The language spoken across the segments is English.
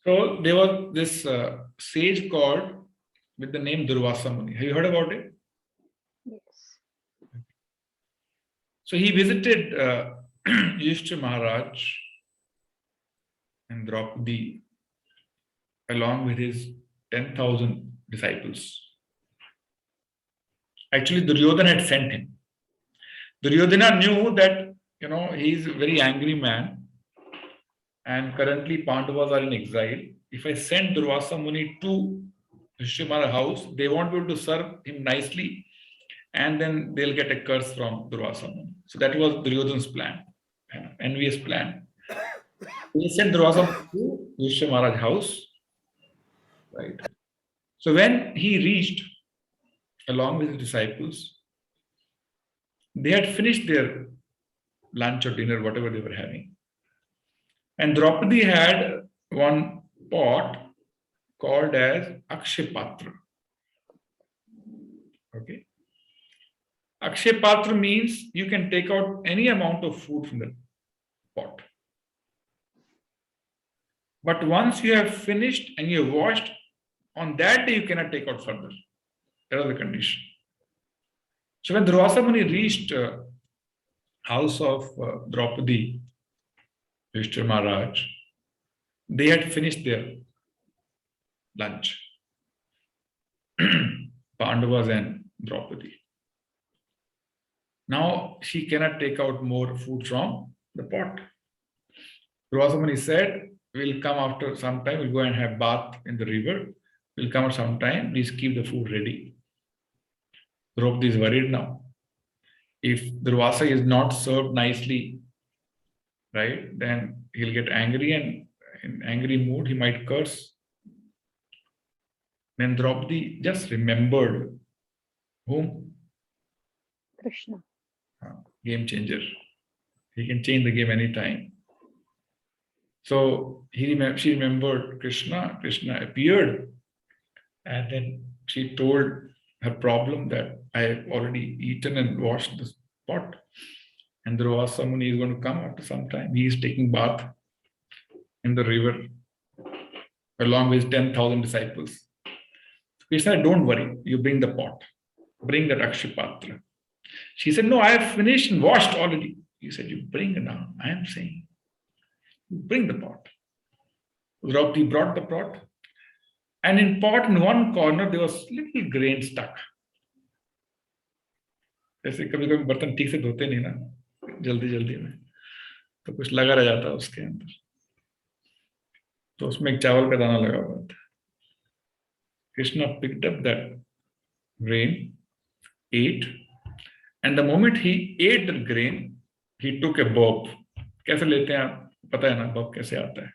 So there was this sage called with the name Dhruvasamuni. Have you heard about it? Yes. So he visited Yudhishthira Maharaj and Draupadi along with his 10,000 disciples. Actually, Duryodhana had sent him. Duryodhana knew that, he's a very angry man and currently Pandavas are in exile. If I send Dhruvasamuni to Yudhishthira's house, they won't be able to serve him nicely and then they'll get a curse from Dhruvasamuni. So that was Duryodhana's plan, envious plan. He sent Dhruvasamuni to Yudhishthira's house. Right. So when he reached along with his disciples, they had finished their lunch or dinner, whatever they were having. And Draupadi had one pot called as Akshay Patra. Okay. Akshay Patra means you can take out any amount of food from the pot. But once you have finished and you have washed, on that day you cannot take out further. That was the condition. So when Dhruvasamuni reached house of Draupadi, Yudhishthira Maharaj, they had finished their lunch. Pandavas and Draupadi. Now she cannot take out more food from the pot. Dhruvasamuni said, we'll come after some time, we'll go and have bath in the river. We'll come at some time, please keep the food ready. Draupadi is worried now. If Dhruvasamuni is not served nicely, right, then he'll get angry and in angry mood, he might curse. Then Draupadi just remembered whom? Krsna. Game changer. He can change the game anytime. So she remembered Krsna. Krsna appeared and then she told her problem that I have already eaten and washed this pot. And Dhruvasamuni is going to come after some time. He is taking bath in the river along with 10,000 disciples. Krishna said, don't worry, you bring the pot. Bring that Akshay Patra. She said, no, I have finished and washed already. He said, you bring it down. I am saying, you bring the pot. Draupadi brought the pot. And in pot, in one corner, there was little grain stuck. जैसे कभी कभी बर्तन ठीक से धोते नहीं ना जल्दी जल्दी में तो कुछ लगा रह जाता है उसके अंदर तो उसमें एक चावल का दाना लगा हुआ था Krishna picked up that grain, ate, and the moment he ate the grain, he took a burp. कैसे लेते हैं आप पता है ना burp कैसे आता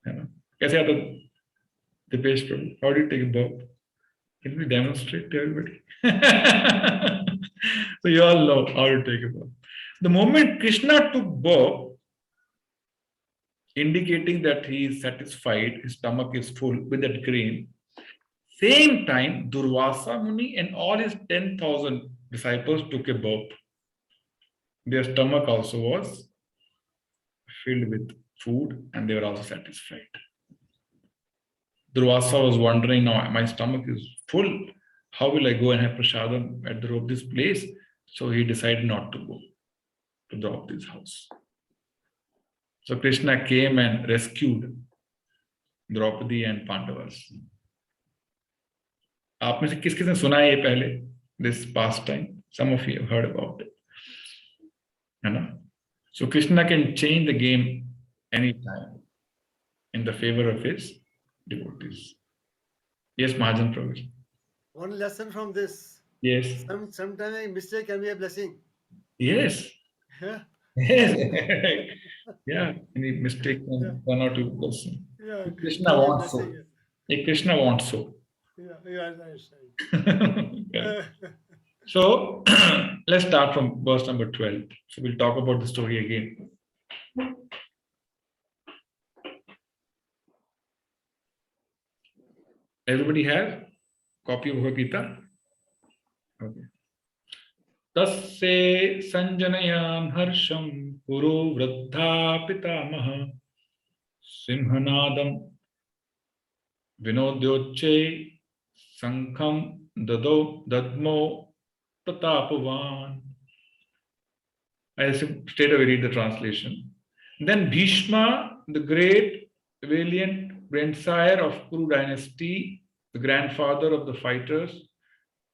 है ना कैसे आता है Dipesh Prabhu? How do you take a burp? Can we demonstrate to everybody? So you all know how to take a burp. The moment Krishna took burp, indicating that he is satisfied, his stomach is full with that grain. Same time, Dhruvasamuni and all his 10,000 disciples took a burp. Their stomach also was filled with food and they were also satisfied. Dhruvasa was wondering, now my stomach is full. How will I go and have prasadam at Draupadi's place? So he decided not to go to Draupadi's house. So Krishna came and rescued Draupadi and Pandavas. आप में से किस किसने सुना है ये पहले this past time? Some of you have heard about it. है ना? So Krishna can change the game anytime in the favor of his devotees. Yes, Mahajan Prabhu. One lesson from this. Yes. Sometimes a mistake can be a blessing. Yes. Yeah. Yes. Yeah. Any mistake can turn out to be a blessing. Yeah. Krishna wants so. Krishna wants so. Yeah, right. Yeah. So let's start from verse number 12. So we'll talk about the story again. Everybody have copy of Bhagavad-Gita? Okay. Tasya sanjanayam harsham Kuru Vruddha Pitamaha Simhanadam Vinodyoche Sankham Dadmo Pratapavan. I straight away read the translation. Then Bhishma, the great valiant grandsire of Kuru dynasty, the grandfather of the fighters,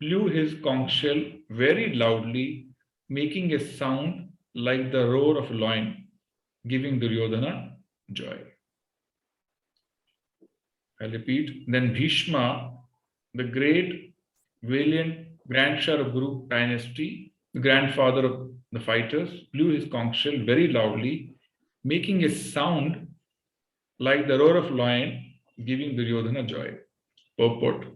blew his conch shell very loudly, making a sound like the roar of a lion, giving Duryodhana joy. I repeat. Then Bhishma, the great valiant grandsire of Kuru dynasty, the grandfather of the fighters, blew his conch shell very loudly, making a sound like the roar of a lion, giving Duryodhana joy. Purport.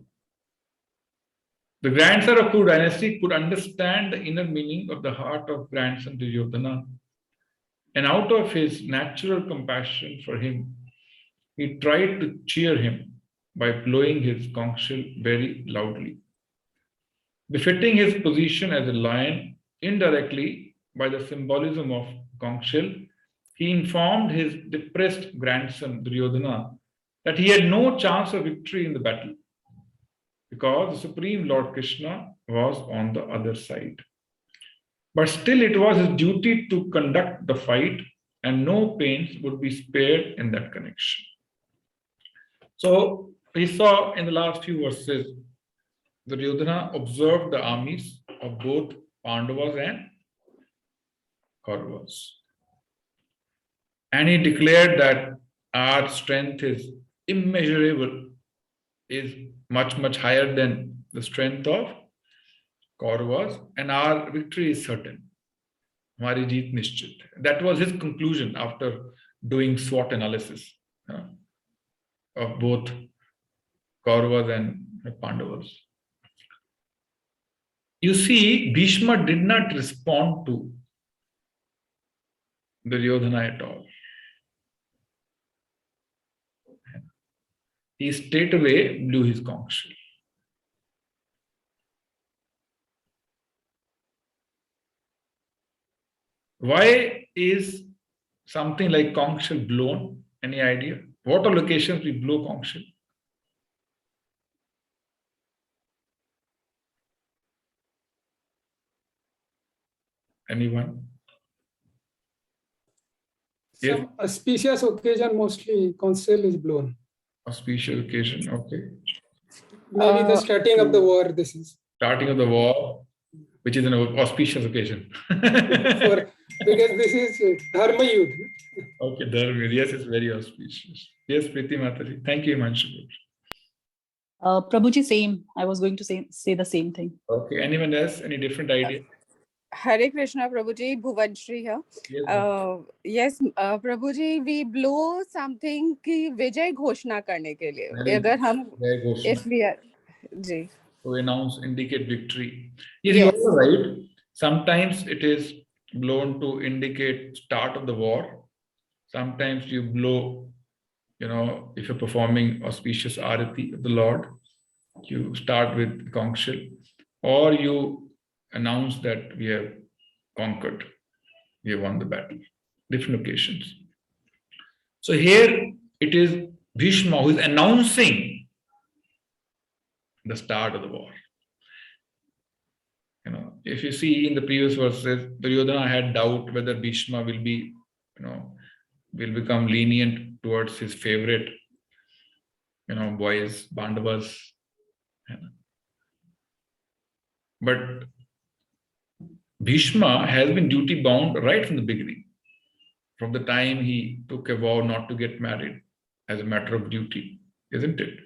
The grandson of Kuru dynasty could understand the inner meaning of the heart of grandson Duryodhana, and out of his natural compassion for him, he tried to cheer him by blowing his conch shell very loudly. Befitting his position as a lion, indirectly by the symbolism of conch shell, he informed his depressed grandson Duryodhana that he had no chance of victory in the battle, because the Supreme Lord Krishna was on the other side. But still, it was his duty to conduct the fight, and no pains would be spared in that connection. So, we saw in the last few verses, Duryodhana observed the armies of both Pandavas and Kauravas. And he declared that our strength is immeasurable, is much, much higher than the strength of Kauravas, and our victory is certain. Hamari jeet nishchit. That was his conclusion after doing SWOT analysis of both Kauravas and Pandavas. You see, Bhishma did not respond to Duryodhana at all. He straight away blew his conch shell. Why is something like conch shell blown? Any idea? What are locations we blow conch shell? Anyone? Yes. Some auspicious occasion, mostly conch shell is blown. Auspicious occasion, okay. Maybe the starting of the war, this is. Starting of the war, which is an auspicious occasion. Because this is Dharma Yudh. Okay, Dharma, yes, it's very auspicious. Yes, Preeti Mataji. Thank you, Himanshu. Prabhuji, same. I was going to say the same thing. Okay, anyone else? Any different idea? Hare Krishna, Prabhuji, Bhuvanshri here. Yes, Prabhuji, we blow something ki Vijay Ghoshna karne ke liye. Agar hum, if we are, ji. To announce, indicate victory. Yes, you are right. Sometimes it is blown to indicate start of the war. Sometimes you blow, if you're performing auspicious arati of the Lord, you start with conch shell, or you announce that we have conquered, we have won the battle. Different occasions. So here it is Bhishma who is announcing the start of the war. If you see in the previous verses, Duryodhana had doubt whether Bhishma will be, will become lenient towards his favorite, boys, Pandavas. But Bhishma has been duty bound right from the beginning, from the time he took a vow not to get married as a matter of duty, isn't it?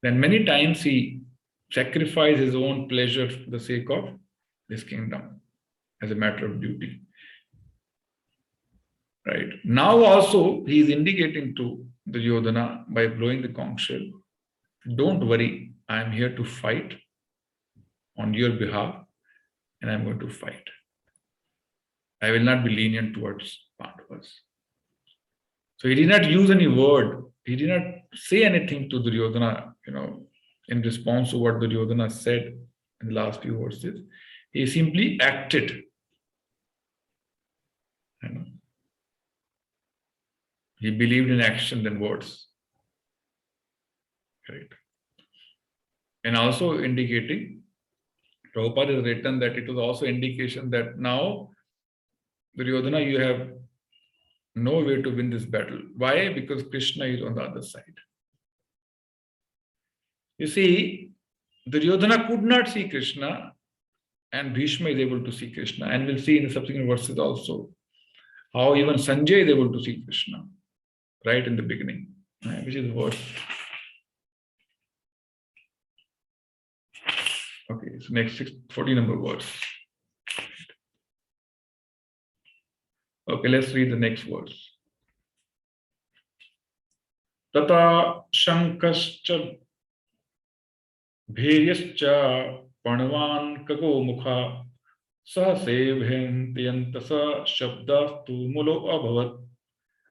Then many times he sacrificed his own pleasure for the sake of this kingdom as a matter of duty. Right. Now also he is indicating to Duryodhana by blowing the conch shell, don't worry, I am here to fight on your behalf, and I'm going to fight. I will not be lenient towards Pandavas. So he did not use any word. He did not say anything to Duryodhana, in response to what Duryodhana said in the last few verses. He simply acted. You know. He believed in action than words. Right. And also indicating, Prabhupada has written that it was also indication that now, Duryodhana, you have no way to win this battle. Why? Because Krishna is on the other side. You see, Duryodhana could not see Krishna, and Bhishma is able to see Krishna. And we'll see in the subsequent verses also how even Sanjay is able to see Krishna right in the beginning, which is verse. Okay, so next 40 number verse. Okay, let's read the next verse. Tata shankascha bheryascha panvan kago mukha sahasevhentiyantasa shabdastu mulo abhavat.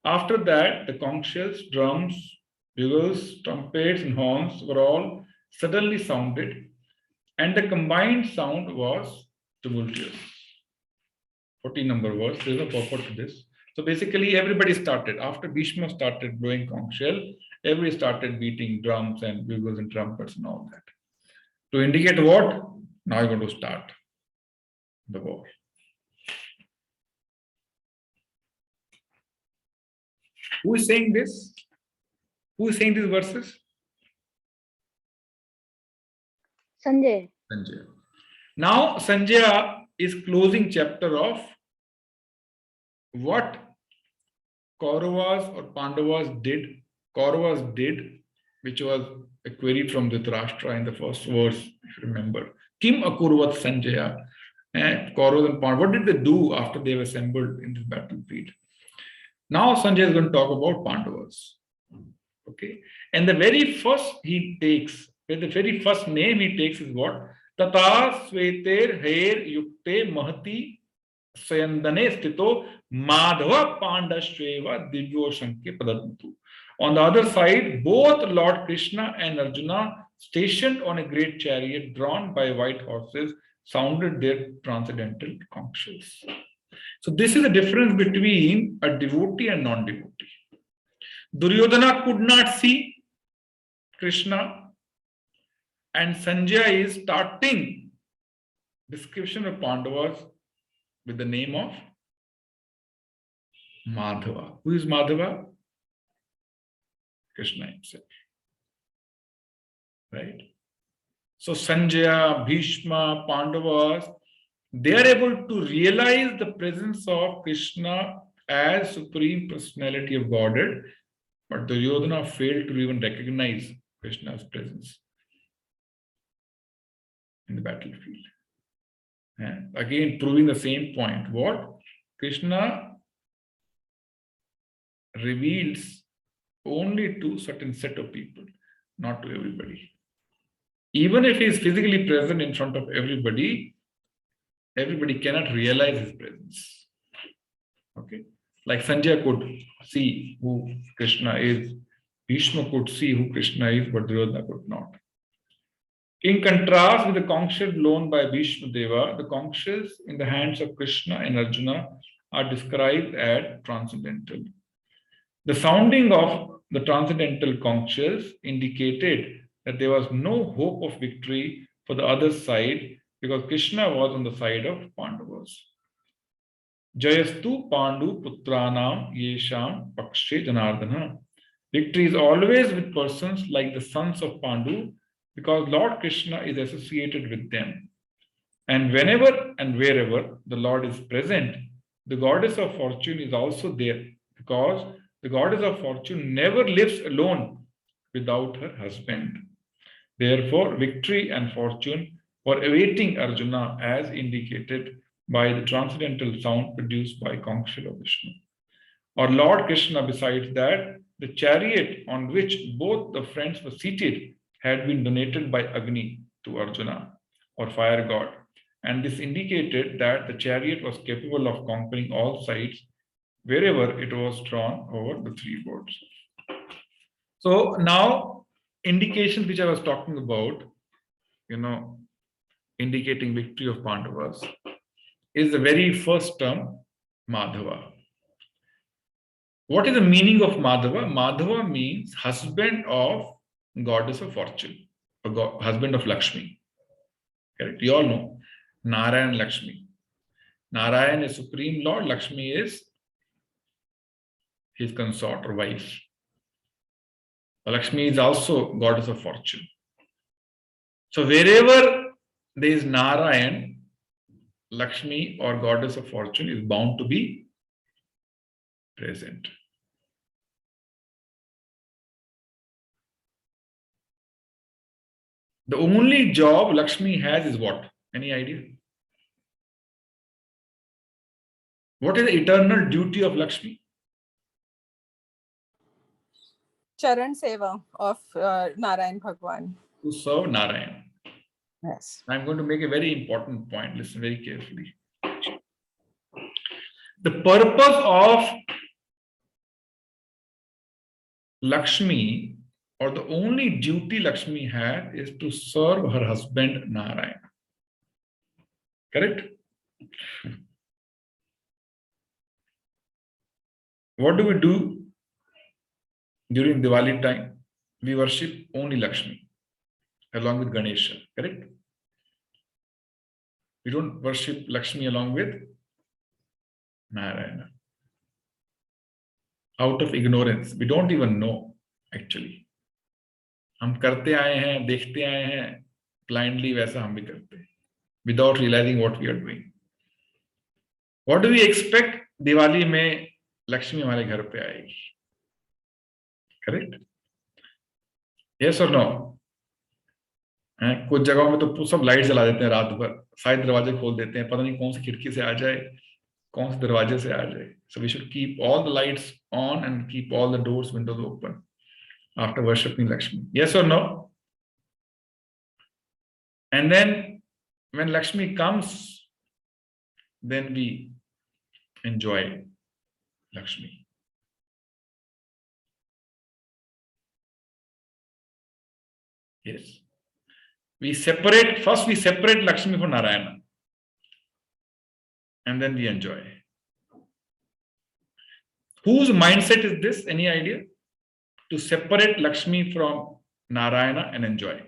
After that, the conch shells, drums, bugles, trumpets, and horns were all suddenly sounded, and the combined sound was tumultuous. 14 number verse, there is a purport to this. So basically, everybody started. After Bhishma started blowing conch shell, everybody started beating drums and bugles and trumpets and all that. To indicate what? Now you're going to start the war. Who is saying this? Who is saying these verses? Sanjay. Sanjay. Now Sanjay is closing chapter of what Kauravas or Pandavas did. Kauravas did, which was a query from Dhritarashtra in the first verse, if you remember. Kim akurvat Sanjaya. Kauravas and Pandavas, what did they do after they were assembled in this battlefield? Now Sanjay is going to talk about Pandavas. Okay. And the very first he takes, the very first name he takes is what? Tata Sveter Hair Yukte Mahati Sayandane Stito Madhava Pandashveva Divyo Shanke Padantu. On the other side, both Lord Krishna and Arjuna, stationed on a great chariot drawn by white horses, sounded their transcendental conch shells. So this is the difference between a devotee and non-devotee. Duryodhana could not see Krishna, and Sanjay is starting description of Pandavas with the name of Madhava. Who is Madhava? Krishna himself. Right? So Sanjaya, Bhishma, Pandavas, they are able to realize the presence of Krishna as Supreme Personality of Godhead, but Duryodhana failed to even recognize Krishna's presence in the battlefield. And again, proving the same point. What? Krishna reveals only to certain set of people, not to everybody. Even if he is physically present in front of everybody, everybody cannot realize his presence. Okay? Like Sanjay could see who Krishna is, Bhishma could see who Krishna is, but Duryodhana could not. In contrast with the conch shell blown by Bhishma Deva, the conch shells in the hands of Krishna and Arjuna are described as transcendental. The sounding of the transcendental conch shells indicated that there was no hope of victory for the other side because Krishna was on the side of Pandavas. Jayastu Pandu Putranam Yesham Pakshe Janardana. Victory is always with persons like the sons of Pandu because Lord Krishna is associated with them. And whenever and wherever the Lord is present, the goddess of fortune is also there because the goddess of fortune never lives alone without her husband. Therefore, victory and fortune were awaiting Arjuna as indicated by the transcendental sound produced by conch shell of Vishnu. Or Lord Krishna, besides that, the chariot on which both the friends were seated had been donated by Agni to Arjuna, or fire god. And this indicated that the chariot was capable of conquering all sides wherever it was drawn over the three boards. So now, indications which I was talking about, indicating victory of Pandavas, is the very first term, Madhava. What is the meaning of Madhava? Madhava means husband of goddess of fortune, or husband of Lakshmi. Correct? You all know Narayan, Lakshmi. Narayan is Supreme Lord, Lakshmi is his consort or wife. Lakshmi is also goddess of fortune. So wherever there is Narayan, Lakshmi or goddess of fortune is bound to be present. The only job Lakshmi has is what? Any idea? What is the eternal duty of Lakshmi? Charan Seva of Narayan Bhagwan. To serve Narayan. Yes. I'm going to make a very important point. Listen very carefully. The purpose of Lakshmi, or the only duty Lakshmi had, is to serve her husband Narayan. Correct? What do we do during Diwali time? We worship only Lakshmi along with Ganesha. Correct? We don't worship Lakshmi along with Narayana. Out of ignorance. We don't even know actually. हम करते आए हैं, देखते आए हैं, blindly वैसा हम भी करते हैं, without realizing what we are doing. What do we expect? Diwali में लक्ष्मी हमारे घर पे आएगी. Correct? Yes or no? कुछ जगहों में तो सब लाइट जला देते हैं रात भर, सारे दरवाजे खोल देते हैं, पता नहीं कौन सी खिड़की से आ जाए, कौन से दरवाजे से आ जाए. So we should keep all the lights on and keep all the doors, windows open after worshipping Lakshmi. Yes or no? And then when Lakshmi comes, then we enjoy Lakshmi. Yes. First we separate Lakshmi from Narayana. And then we enjoy. Whose mindset is this? Any idea? To separate Lakshmi from Narayana and enjoy.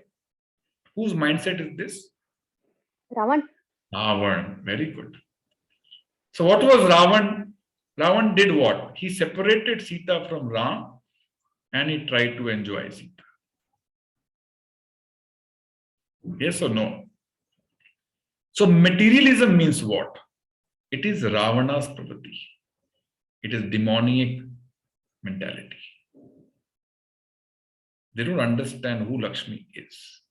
Whose mindset is this? Ravan. Ravan. Very good. So what was Ravan? Ravan did what? He separated Sita from Ram and he tried to enjoy Sita. Yes or no? So materialism means what? It is Ravana's pravati. It is demonic mentality. They don't understand who Lakshmi is.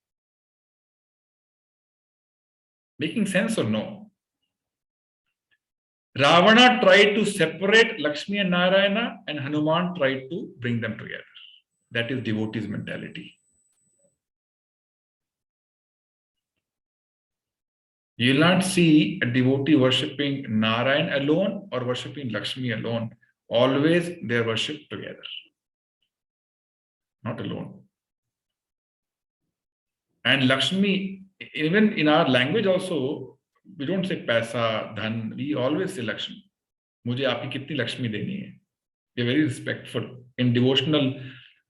Making sense or no? Ravana tried to separate Lakshmi and Narayana, and Hanuman tried to bring them together. That is devotee's mentality. You will not see a devotee worshipping Narayan alone or worshipping Lakshmi alone. Always they are worshipped together, not alone. And Lakshmi, even in our language also, we don't say paisa, dhan. We always say Lakshmi. Mujhe aapki kitni Lakshmi deni hai. We are very respectful. In devotional,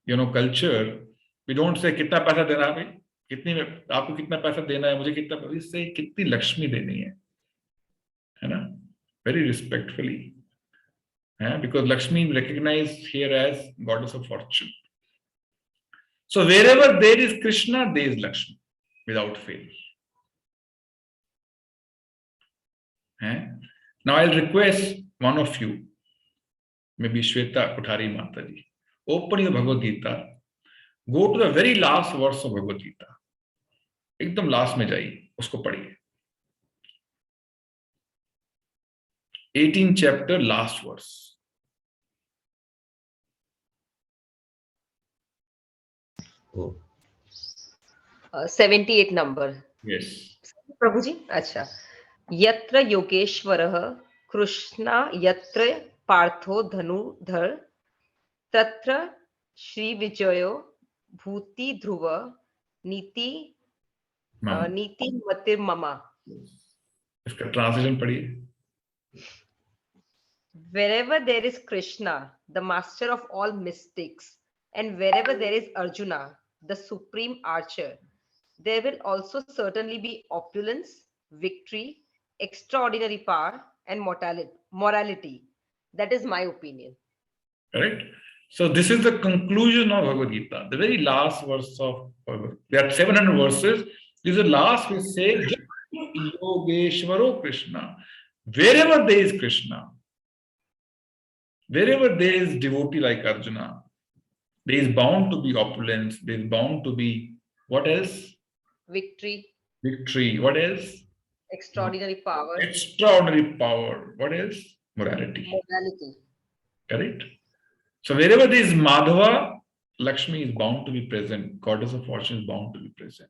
culture, we don't say kitna paisa dena hai. आपको कितना पैसा देना है, मुझे कितना, इससे कितनी लक्ष्मी देनी है ना? Very respectfully, because Lakshmi is recognized here as goddess of fortune. So wherever there is Krishna, there is Lakshmi, without fail. Now I'll request one of you, maybe Shweta Kothari Mataji, open your Bhagavad-Gita, go to the very last verse of Bhagavad-Gita. एकदम last में जाइए, उसको पढ़िए. 18 chapter, last verse. Oh. 78 number. Yes. Prabhuji, अच्छा. Yatra Yogeshwarah Krishna Yatra Partho Dhanudhar Tatra Shri Vijayo Bhuti Dhruva Niti नीति मतिर mama. इसका translation पढ़िए. Wherever there is Krishna, the master of all mystics. And wherever there is Arjuna, the supreme archer, there will also certainly be opulence, victory, extraordinary power, and morality. That is my opinion. Correct? So this is the conclusion of Bhagavad Gita, the very last verse of Bhagavad Gita. There are 700 verses. This is the last we say, Yogeshwaro Krishna. Wherever there is Krishna, wherever there is devotee like Arjuna, there is bound to be opulence, there is bound to be, what else? Victory, Victory. What else? extraordinary power, Extraordinary power. What else? Morality. morality. Correct? So wherever there is Madhava, Lakshmi is bound to be present. Goddess of fortune is bound to be present.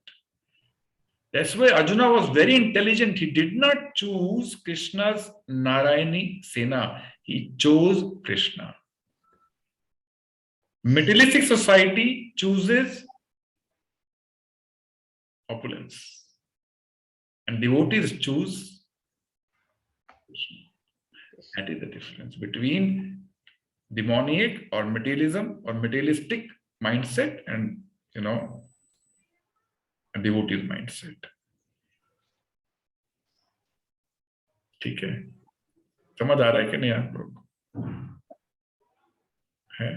That's why Arjuna was very intelligent. He did not choose Krishna's Narayani Sena. He chose Krishna. Materialistic society chooses opulence. And devotees choose Krishna. That is the difference between demoniac or materialism or materialistic mindset and, a devotee's mindset. ठीक है, समझ आ रहा है कि नहीं आप लोग है?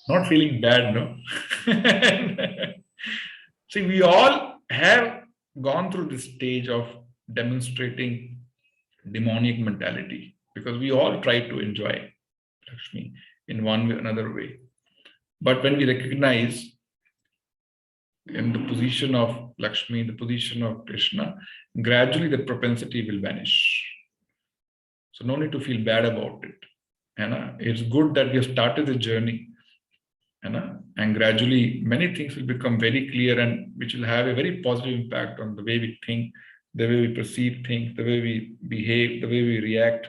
Not feeling bad, no? See, we all have gone through this stage of demonstrating demonic mentality because we all try to enjoy Lakshmi in one way or another way. But when we recognize in the position of Lakshmi, in the position of Krishna, gradually the propensity will vanish. So no need to feel bad about it. It's good that we have started the journey. And gradually many things will become very clear and which will have a very positive impact on the way we think, the way we perceive things, the way we behave, the way we react.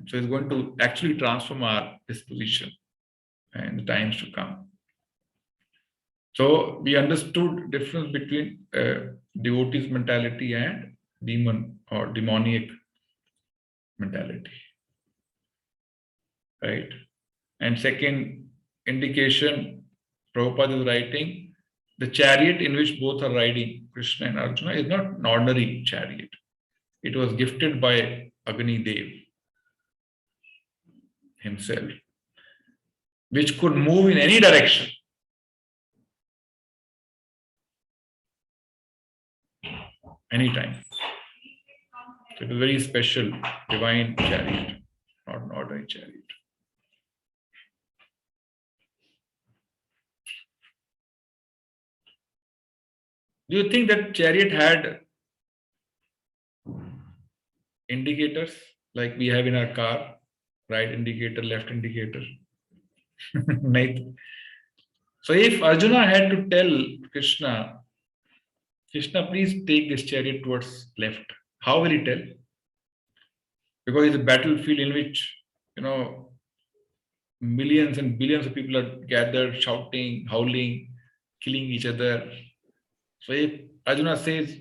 So it's going to actually transform our disposition in the times to come. So we understood the difference between devotee's mentality and demon or demoniac mentality. Right? And second indication, Prabhupada is writing, the chariot in which both are riding, Krishna and Arjuna, is not an ordinary chariot. It was gifted by Agni Dev himself, which could move in any direction. Anytime. So it was a very special divine chariot, not an ordinary chariot. Do you think that chariot had indicators like we have in our car? Right indicator, left indicator. So if Arjuna had to tell Krishna, Krishna, please take this chariot towards left, how will he tell? Because it's a battlefield in which, millions and billions of people are gathered, shouting, howling, killing each other. So if Arjuna says,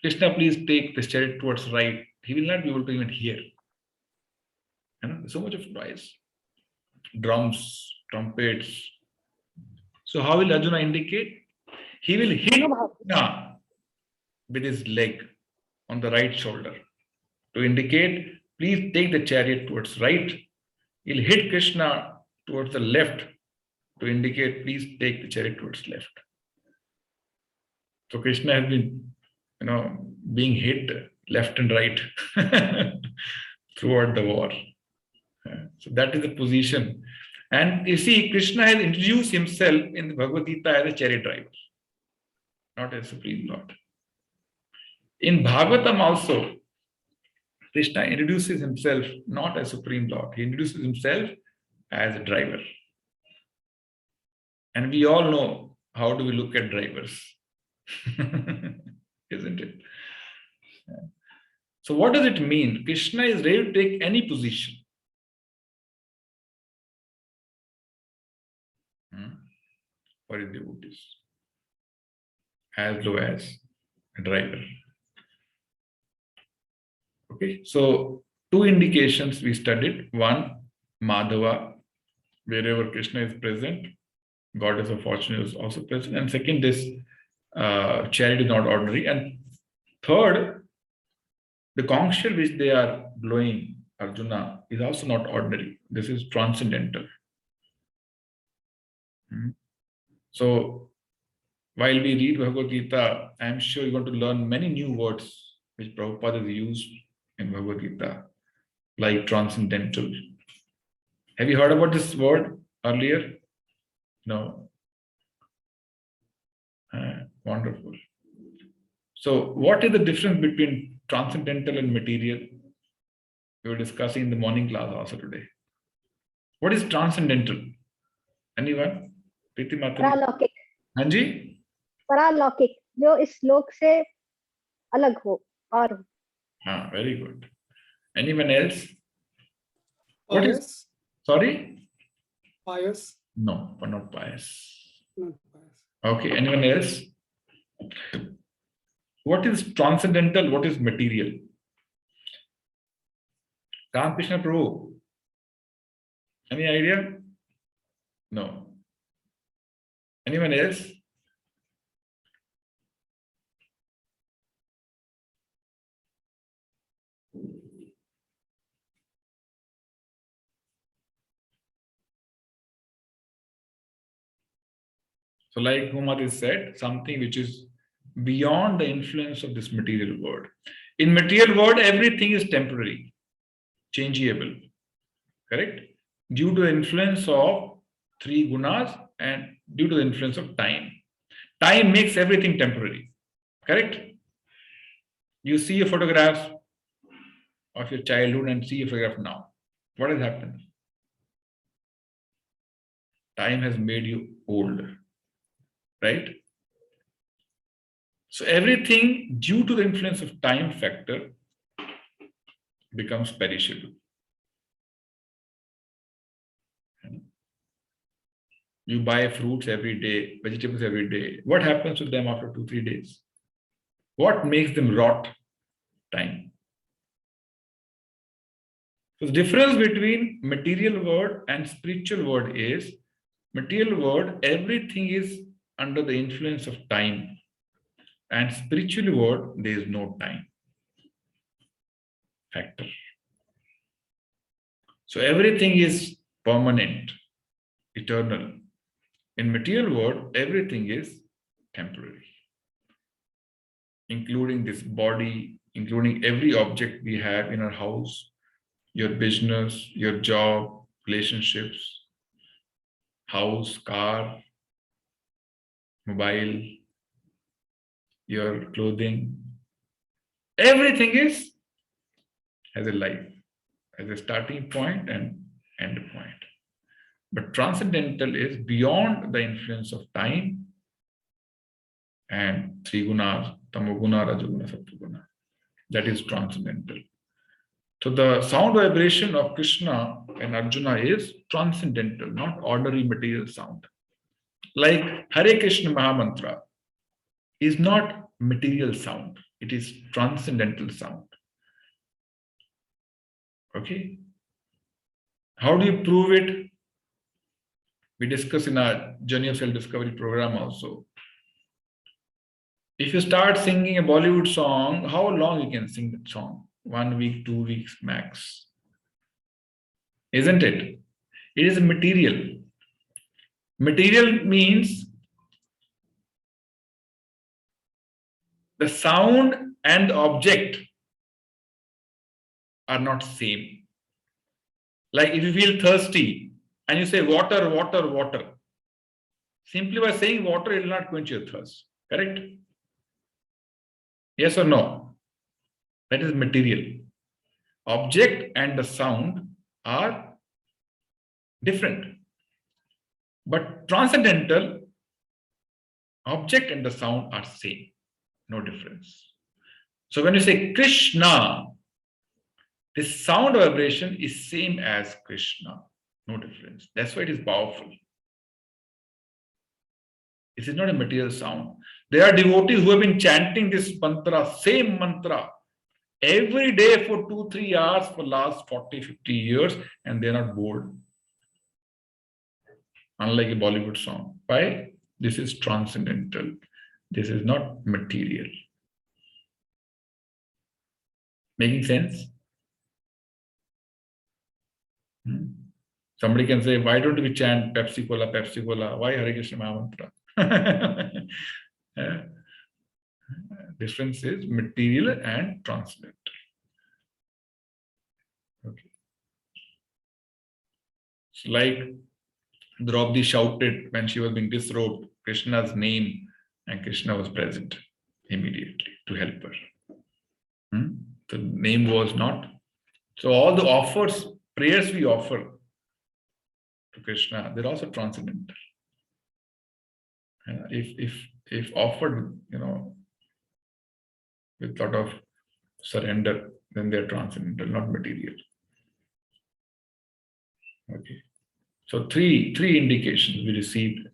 Krishna, please take this chariot towards right, he will not be able to even hear. There's so much of noise, drums, trumpets. So how will Arjuna indicate? He will hit Krishna with his leg on the right shoulder to indicate, please take the chariot towards right. He'll hit Krishna towards the left to indicate, please take the chariot towards left. So Krishna has been, being hit left and right throughout the war. So that is the position. And you see, Krishna has introduced himself in the Bhagavad-Gita as a chariot driver, not as Supreme Lord. In Bhagavatam also, Krishna introduces himself not as Supreme Lord. He introduces himself as a driver. And we all know how do we look at drivers. Isn't it? So what does it mean? Krishna is ready to take any position. For his devotees, as low as a driver. Okay, so Two indications we studied. One, Madhava, wherever Krishna is present, goddess of fortune is also present. And second, this chariot is not ordinary. And third, the conch shell which they are blowing, Arjuna, is also not ordinary. This is transcendental. So, while we read Bhagavad-Gita, I am sure you're going to learn many new words which Prabhupada has used in Bhagavad-Gita, like transcendental. Have you heard about this word earlier? No. Wonderful. So, what is the difference between transcendental and material? We were discussing in the morning class also today. What is transcendental? Anyone? Priti Mataji? परालौकिक Hanji? परालौकिक जो इस लोक से अलग हो और हो। Very good. Anyone else? What is? Pious. Sorry? Pious. No, not pious. Not pious. Okay, anyone else? What is transcendental? What is material? Ramakrishna Prabhu. Any idea? No. Anyone else? So like Humad said, something which is beyond the influence of this material world. In material world, everything is temporary, changeable, correct? Due to the influence of three gunas and due to the influence of time. Time makes everything temporary, correct? You see a photograph of your childhood and see a photograph now. What has happened? Time has made you old, right? So everything due to the influence of time factor becomes perishable. You buy fruits every day, vegetables every day. What happens to them after 2-3 days? What makes them rot? Time. So the difference between material world and spiritual world is, material world, everything is under the influence of time. And spiritual world, there is no time factor. So everything is permanent, eternal. In material world, everything is temporary, including this body, including every object we have in our house, your business, your job, relationships, house, car, mobile, your clothing. Everything has a life, has a starting point and end point. But transcendental is beyond the influence of time and three gunas, tamoguna, rajoguna, sattoguna. That is transcendental. So the sound vibration of Krishna and Arjuna is transcendental, not ordinary material sound. Like Hare Krishna Mahamantra is not material sound, it is transcendental sound. Okay? How do you prove it? We discuss in our Journey of Self-Discovery program also. If you start singing a Bollywood song, how long you can sing that song? 1 week, 2 weeks max. Isn't it? It is material. Material means the sound and the object are not same. Like if you feel thirsty and you say water, water, water, simply by saying water, it will not quench your thirst. Correct? Yes or no? That is material. Object and the sound are different. But transcendental, object and the sound are same. No difference. So when you say Krishna, this sound vibration is same as Krishna. No difference. That's why it is powerful. It is not a material sound. There are devotees who have been chanting this mantra, same mantra, every day for 2-3 hours for last 40-50 years, and they're not bored. Unlike a Bollywood song. Why? This is transcendental. This is not material. Making sense? Somebody can say, why don't we chant Pepsi Cola, Pepsi Cola? Why Hare Krishna Mahamantra? Difference is material and transcendental. Okay. So like Draupadi shouted when she was being disrobed Krishna's name, and Krishna was present immediately to help her. The name was not. So all the offers, prayers we offer to Krishna, they're also transcendental. If offered, with a lot of surrender, then they're transcendental, not material. Okay. So three indications we received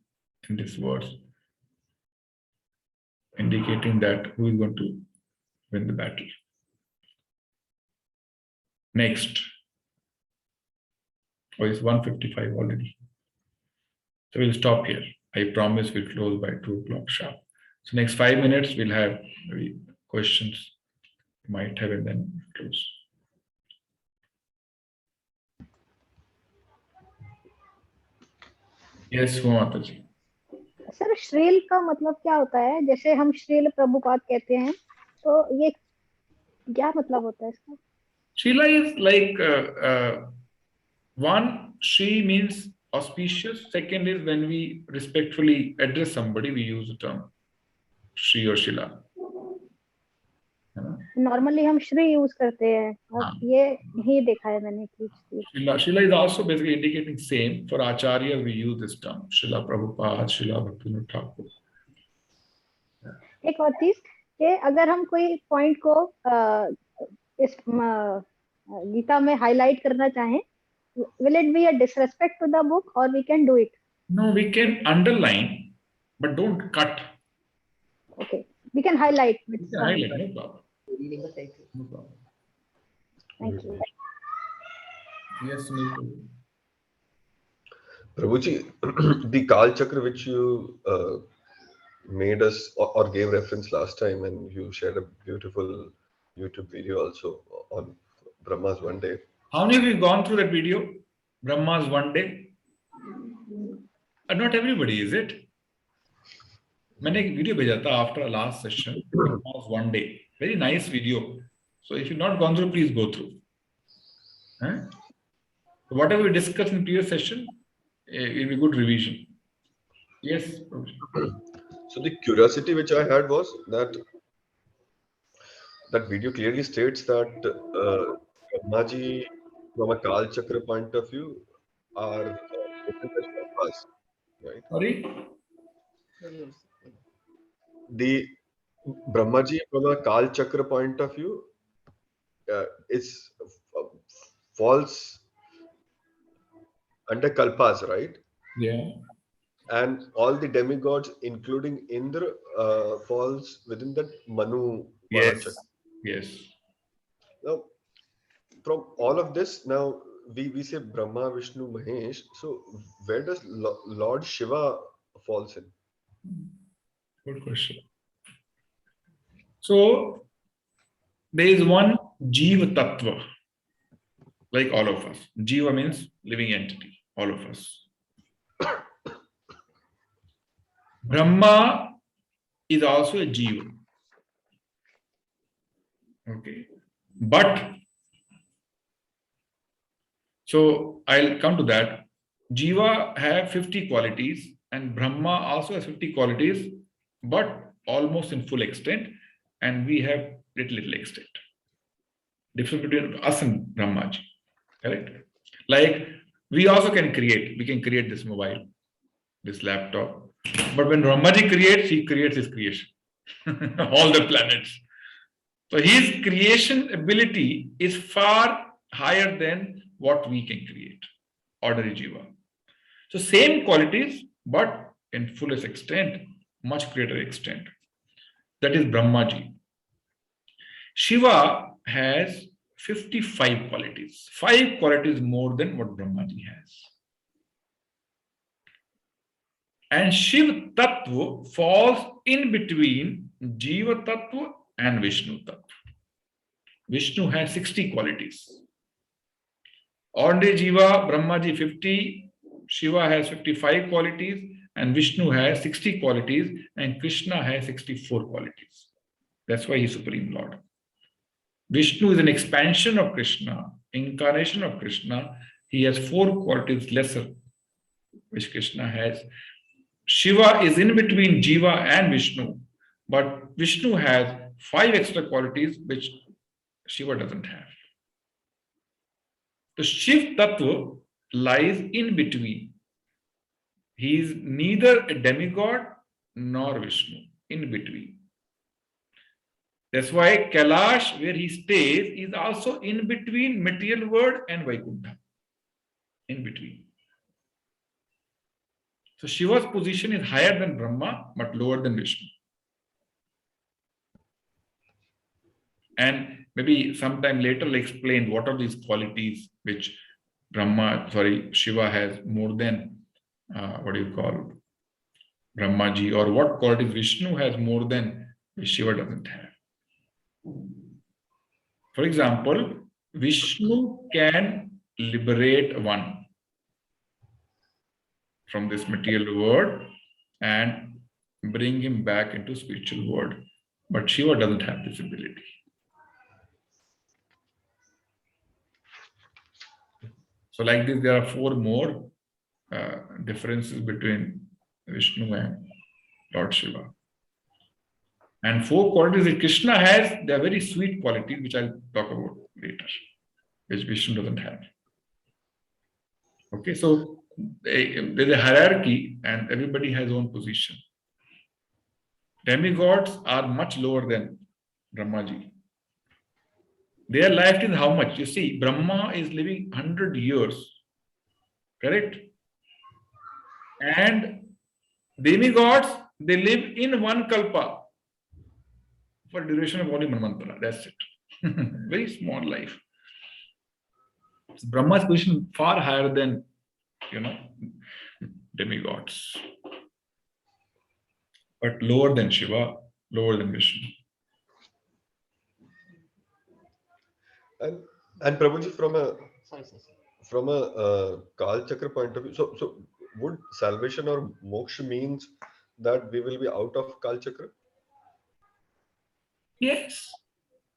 in this verse, indicating that who is going to win the battle. Next. Oh, it's 1:55 already. So we'll stop here. I promise we'll close by 2 o'clock sharp. So next 5 minutes we'll have maybe questions you might have, and then close. Yes, Mata ji. Sir Srila का मतलब क्या होता है? जैसे हम श्रील प्रभुपाद कहते हैं, तो ये क्या मतलब होता है इसका? Srila is like one, Shri means auspicious. Second is when we respectfully address somebody, we use the term Shri or Shila. Normally हम श्री यूज करते हैं, और ये नहीं देखा है मैंने कि Shila is also basically indicating same. For Acharya, we use this term, Srila Prabhupada, Srila Bhaktivinoda Thakur. एक और चीज कि अगर हम कोई पॉइंट को इस गीता में हाईलाइट करना चाहें, will it be a disrespect to the book, or we can do it? No, we can underline, but don't cut. Okay, we can highlight. We can highlight, no problem. No problem. Thank you. Yes, Sunil. Prabhuji, the Kal Chakra which you made us or gave reference last time, and you shared a beautiful YouTube video also on Brahma's One Day. How many of you gone through that video? Brahma's One Day? Not everybody, is it? मैंने एक video भेजा था after our last session, Brahma's One Day. Very nice video. So if you've not gone through, please go through. So whatever we discussed in previous session, it will be good revision. Yes. So the curiosity which I had was that that video clearly states that Brahmaji, from a Kal Chakra point of view, are right? Sorry? The Brahmaji, from a Kal Chakra point of view, is falls under Kalpas, right? Yeah. And all the demigods, including Indra, falls within that Manu. Yes. Chakra. Yes. Now, from all of this, now we say Brahma, Vishnu, Mahesh. So where does Lord Shiva falls in? Good question. So there is one Jiva Tattva, like all of us. Jiva means living entity, all of us. Brahma is also a Jiva. Okay. But, so I'll come to that. Jiva have 50 qualities, and Brahma also has 50 qualities, but almost in full extent, and we have little extent. Difference between us and Brahmaji. Correct? Like, we also can create. We can create this mobile, this laptop. But when Brahmaji creates, he creates his creation. All the planets. So his creation ability is far higher than what we can create, ordinary Jiva. So same qualities, but in fullest extent, much greater extent. That is Brahmaji. Shiva has 55 qualities, 5 qualities more than what Brahmaji has. And Shiv Tattva falls in between Jiva Tattva and Vishnu Tattva. Vishnu has 60 qualities. Ordinary Jiva, Brahmaji 50, Shiva has 55 qualities, and Vishnu has 60 qualities, and Krishna has 64 qualities. That's why he's Supreme Lord. Vishnu is an expansion of Krishna, incarnation of Krishna. He has 4 qualities lesser, which Krishna has. Shiva is in between Jiva and Vishnu, but Vishnu has 5 extra qualities which Shiva doesn't have. The Shiv Tattva lies in between. He is neither a demigod nor Vishnu, in between. That's why Kailash, where he stays, is also in between material world and Vaikuntha. In between. So Shiva's position is higher than Brahma, but lower than Vishnu. And maybe sometime later I'll explain what are these qualities which Shiva has more than, Brahmaji, or what qualities Vishnu has more than which Shiva doesn't have. For example, Vishnu can liberate one from this material world and bring him back into spiritual world. But Shiva doesn't have this ability. So like this, there are 4 more differences between Vishnu and Lord Shiva. And 4 qualities that Krishna has, they are very sweet qualities, which I'll talk about later, which Vishnu doesn't have. Okay, so there's a hierarchy and everybody has own position. Demigods are much lower than Brahmaji. Their life is how much? You see, Brahma is living 100 years, correct? And demigods, they live in 1 kalpa for duration of only manvantara. That's it. Very small life. So Brahma's position far higher than, demigods. But lower than Shiva, lower than Vishnu. And Prabhuji, from a Kal Chakra point of view, so would salvation or moksha means that we will be out of Kal Chakra? Yes,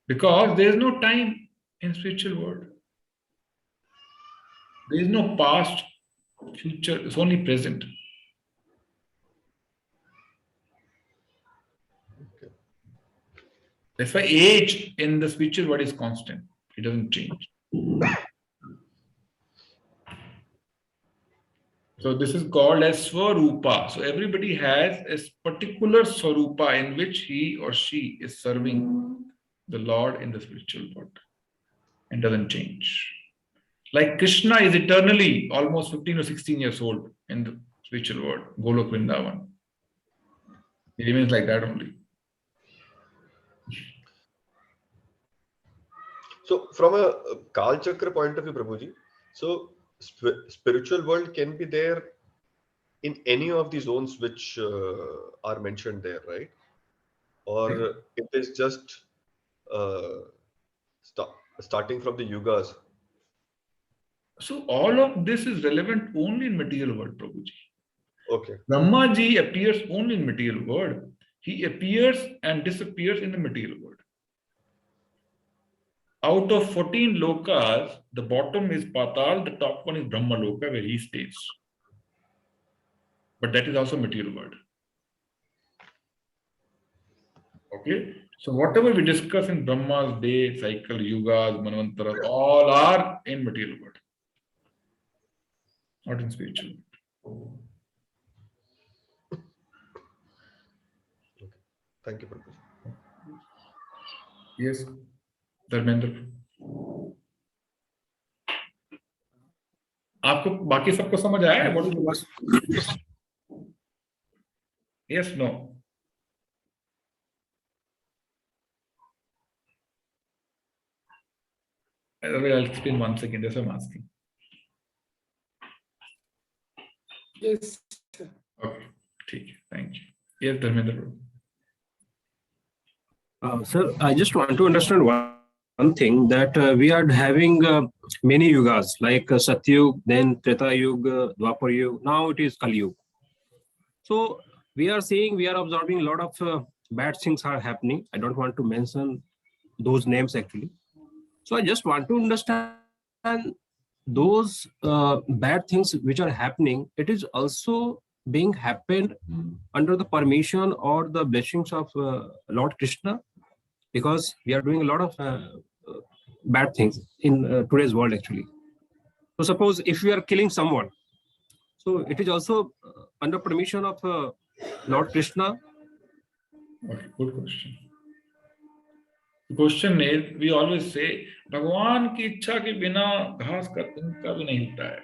because there is no time in spiritual world. There is no past, future, it's only present. Okay. That's why age in the spiritual world is constant. It doesn't change. So this is called as Swarupa. So everybody has a particular Swarupa in which he or she is serving the Lord in the spiritual world and doesn't change. Like Krishna is eternally almost 15 or 16 years old in the spiritual world, Golok Vrindavan. He remains like that only. So from a Kal Chakra point of view, Prabhuji, so spiritual world can be there in any of the zones which are mentioned there, right? Or it is just starting from the yugas? So all of this is relevant only in material world, Prabhuji. Okay. Brahmaji appears only in material world. He appears and disappears in the material world. Out of 14 lokas, the bottom is Patal, the top one is Brahma Loka, where he stays. But that is also material world. Okay? So whatever we discuss in Brahma's day, cycle, yugas, manvantaras, all are in material world. Not in spiritual world. Okay. Thank you, Prabhuji. Yes, Dharmendra, आपको बाकी सबको समझ आया है? Yes, no. I'll explain once again. That's what I'm asking. Yes. Okay, ठीक है. Thank you. Yes, Dharmendra. Sir, I just want to understand one thing, that we are having many yugas like Satyug, then Treta Yuga, Dwapar Yuga, now it is Kali Yuga. So we are seeing, we are observing a lot of bad things are happening. I don't want to mention those names actually. So I just want to understand those bad things which are happening, it is also being happened under the permission or the blessings of Lord Krishna, because we are doing a lot of bad things in today's world actually. So suppose if we are killing someone, so it is also under permission of Lord Krishna. Okay, good question. The question is, we always say, भगवान की इच्छा के बिना घास का तिनका भी नहीं हिलता है.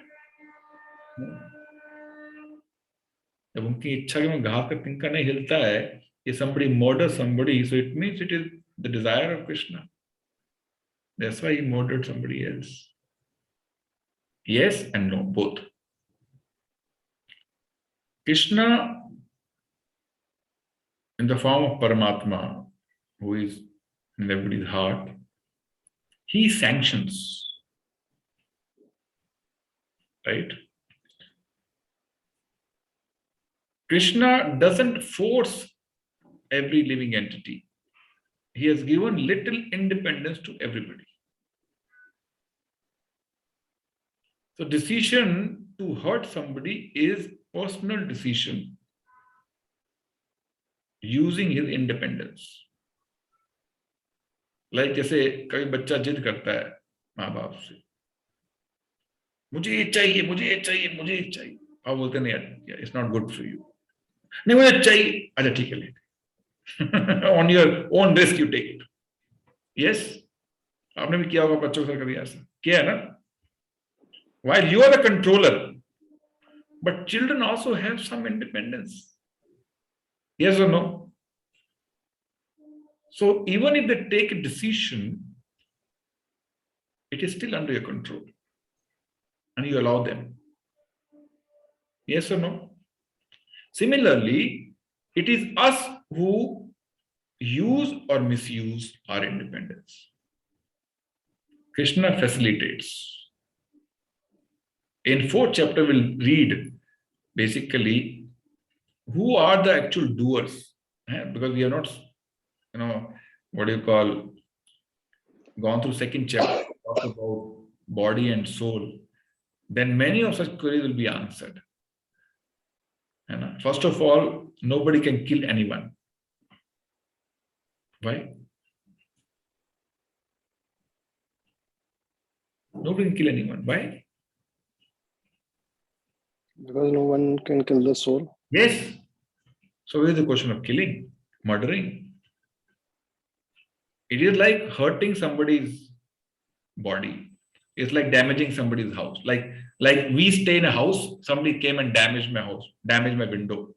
जब उनकी इच्छा के बिना घास का तिनका नहीं हिलता है, if somebody murders somebody, so it means it is the desire of Krishna. That's why he murdered somebody else. Yes and no, both. Krishna, in the form of Paramatma, who is in everybody's heart, he sanctions. Right? Krishna doesn't force every living entity. He has given little independence to everybody. So decision to hurt somebody is personal decision using his independence. Like जैसे कभी बच्चा जिद करता है माँ बाप से, मुझे ये चाहिए, मुझे ये चाहिए, मुझे ये चाहिए. आप बोलते नहीं यार, it's not good for you. नहीं मुझे चाहिए, अच्छा ठीक है ले. On your own risk you take it. Yes, आपने भी किया होगा बच्चों के साथ कभी ऐसा किया है ना? While you are the controller, but children also have some independence. Yes or no? So even if they take a decision, it is still under your control, and you allow them. Yes or no? Similarly, it is us who use or misuse our independence. Krishna facilitates. In 4th chapter, we'll read basically who are the actual doers, because we are not, gone through 2nd chapter, talk about body and soul. Then many of such queries will be answered. First of all, nobody can kill anyone. Why? Nobody can kill anyone. Why? Because no one can kill the soul. Yes. So where is the question of killing, murdering? It is like hurting somebody's body. It's like damaging somebody's house. Like we stay in a house, somebody came and damaged my house, damaged my window,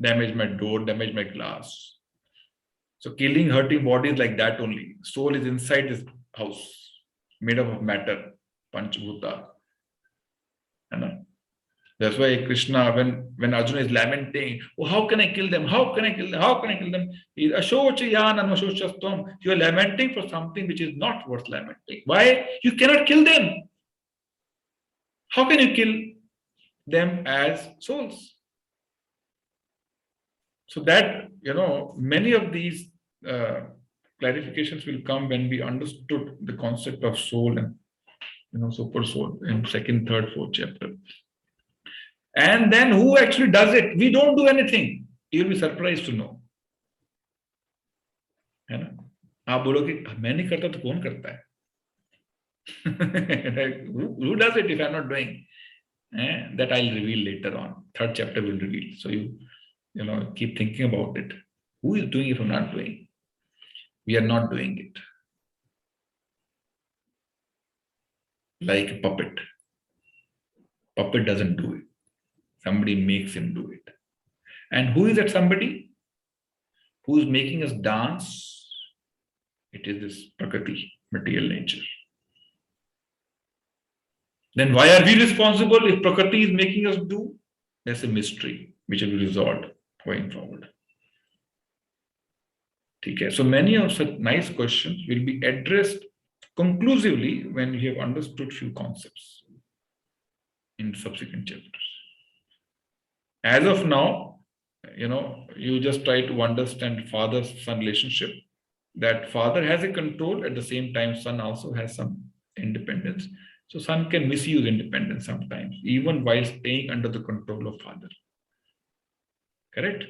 damaged my door, damaged my glass. So killing, hurting body is like that only. Soul is inside this house, made up of matter, Panchabhuta. That's why Krishna, when Arjuna is lamenting, oh, how can I kill them? How can I kill them? How can I kill them? You are lamenting for something which is not worth lamenting. Why? You cannot kill them. How can you kill them as souls? So that, many of these clarifications will come when we understood the concept of soul and, super soul in 2nd, 3rd, 4th chapter. And then who actually does it? We don't do anything. You'll be surprised to know. है ना? आप बोलोगे मैं नहीं करता तो कौन करता है? Who does it if I'm not doing? That I'll reveal later on. 3rd chapter will reveal. So you keep thinking about it. Who is doing it if I'm not doing? We are not doing it. Like a puppet. Puppet doesn't do it. Somebody makes him do it. And who is that somebody? Who is making us dance? It is this Prakriti, material nature. Then why are we responsible if Prakriti is making us do? That's a mystery which will be resolved going forward. Okay. So many of such nice questions will be addressed conclusively when you have understood few concepts in subsequent chapters. As of now, you just try to understand father-son relationship, that father has a control, at the same time son also has some independence. So son can misuse independence sometimes, even while staying under the control of father. Correct?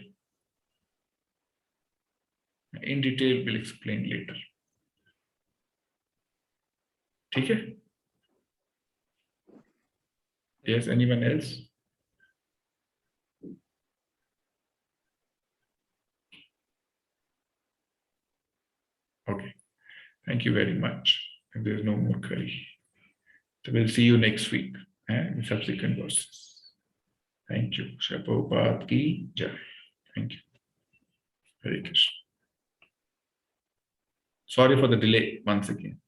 In detail, we'll explain later. Okay? Yes, anyone else? Okay. Thank you very much. If there's no more query. So we'll see you next week in subsequent verses. Thank you. Prabhupada ki jai. Thank you. Hare Krishna. Sorry for the delay once again.